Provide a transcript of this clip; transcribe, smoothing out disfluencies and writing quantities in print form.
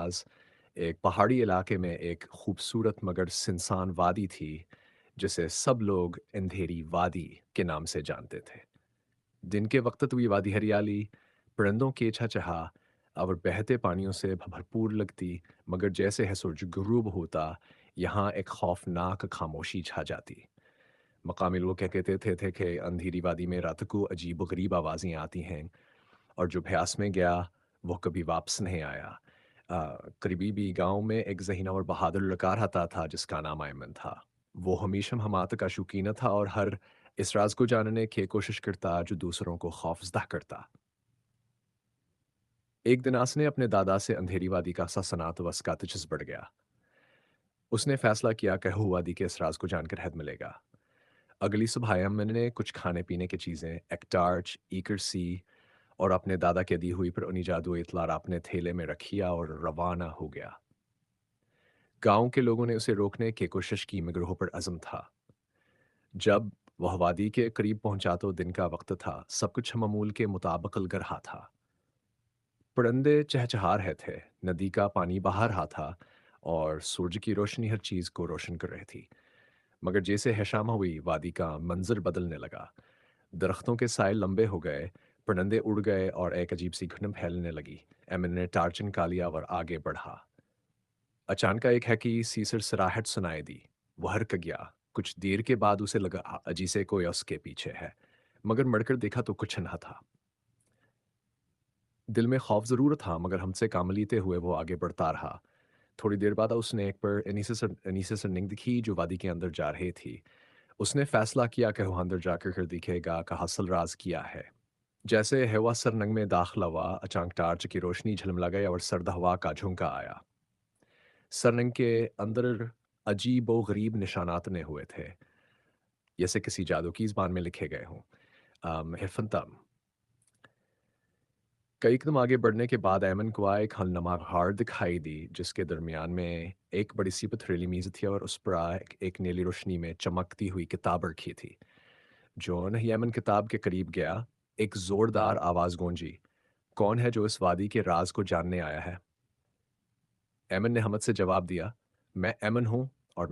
पास एक पहाड़ी इलाके में एक खूबसूरत मगर सुनसान वादी थी, जिसे सब लोग अंधेरी वादी के नाम से जानते थे। दिन के वक्त तो ये वादी हरियाली, परिंदों की चहचहा और बहते पानियों से भरपूर लगती, मगर जैसे है सूरज गुरूब होता, यहाँ एक खौफनाक खामोशी छा जाती। मकामी लोग क्या कहते थे कि अंधेरी वादी में रात को अजीब-गरीब आवाज़ें आती हैं और जो अभ्यास में गया, वो कभी वापस नहीं आया। करीबी गाँव में एक ज़हीना और बहादुर लड़का रहता था जिसका नाम अयमन था। वो हमेशा हमात का शौकीन था और हर इस राज़ को जानने की कोशिश करता जो दूसरों को खौफ़ज़दा करता। एक दिन आस ने अपने दादा से अंधेरी वादी का सनसनाटा वस्का दिलचस्प बढ़ गया। उसने फैसला किया कि हू वादी के इस राज़ को जानकर हैत मिलेगा। अगली सुबह अयमन ने कुछ खाने-पीने की चीज़ें, एक टार्च, ईकरसी और अपने दादा के दी हुई पुरानी जादुई इतलार अपने थैले में रखिया और रवाना हो गया। गांव के लोगों ने उसे रोकने की कोशिश की मगर वो पर अज़म था। जब वह वादी के करीब पहुंचा तो दिन का वक्त था, सब कुछ मामूल के मुताबिक लग रहा था। परिंदे चहचहा रहे थे, नदी का पानी बहा रहा था और सूरज की रोशनी हर चीज़ को रोशन कर रही थी। मगर जैसे है शाम हुई, वादी का मंजर बदलने लगा। दरख्तों के साए लंबे हो गए, परिंदे उड़ गए और एक अजीब सी घुटन फैलने लगी। एमिन ने टार्च निकाल लिया और आगे बढ़ा। अचानक एक है कि सी सरसराहट सुनाई दी। वो हरक गया। कुछ देर के बाद उसे लगा अजी से कोई उसके पीछे है, मगर मुड़कर देखा तो कुछ न था। दिल में खौफ जरूर था, मगर हमसे काम लेते हुए वो आगे बढ़ता रहा। थोड़ी देर बाद उसने एक पर अनीसे सरनिंग दिखी जो वादी के अंदर जा रही थी। उसने फैसला किया कि वो अंदर जाकर कर दिखेगा का असल राज किया है। जैसे हवा सरनंग में दाखिल हुआ, अचानक टार्च की रोशनी झिलमिला गई और सर्द हवा का झोंका आया। सरनंग के अंदर अजीब व गरीब निशानात ने हुए थे, जैसे किसी जादू की ज़बान में लिखे गए हों। हिफनतम कई कदम आगे बढ़ने के बाद ऐमन को एक हलनमा पहाड़ दिखाई दी, जिसके दरमियान में एक बड़ी सी पथरीली मेज़ थी और उस पर एक नीली रोशनी में चमकती हुई किताब रखी थी। जॉन यमन किताब के करीब गया, एक जोरदार आवाज गूंजी, कौन है जो इस वादी के राज को जानने आया है? एमन ने हमद से जवाब दिया, मैं एमन हूँ,